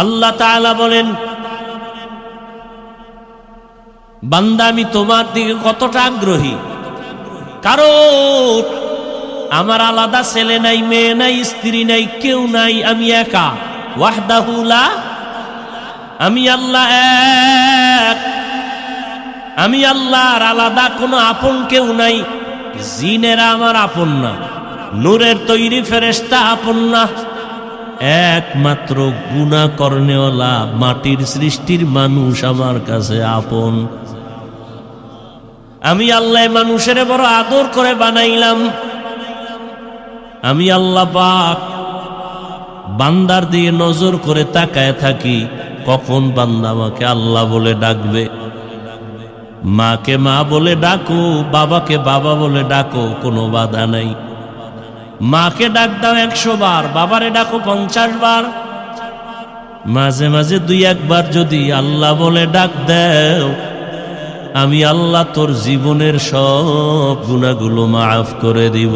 আল্লাহ তাআলা বলেন, বান্দা আমি তোমার দিকে কতটা আগ্রহী, কারণ আমার আলাদা ছেলে নাই, মেয়ে নাই, স্ত্রী নাই, কেউ নাই, আমি একা। ওয়াহদাহু লা, আমি আল্লাহ এক, আমি আল্লাহর আলাদা কোনো আপন কেউ নাই। জিনেরা আমার আপন না, নূরের তৈরি ফেরেশতা আপন না, একমাত্র গুনাহ করনেওয়ালা মাটির সৃষ্টির মানুষ আমার কাছে আপন। আমি আল্লাহ মানুষের বড় আদর করে বানাইলাম। আমি আল্লাহ পাক বান্দার দিয়ে নজর করে তাকায় থাকি, কখন বান্দা আমাকে আল্লাহ বলে ডাকবে। মাকে মা বলে ডাকো, বাবাকে বাবা বলে ডাকো, কোনো বাধা নাই। মাকে ডাক দাও 100 বার, বাবারে ডাকো 50 বার। মাঝে মাঝে 2-1 বার যদি আল্লাহ বলে ডাক দাও, আমি আল্লাহ তোর জীবনের সব গুনাহগুলো মাফ করে দিব।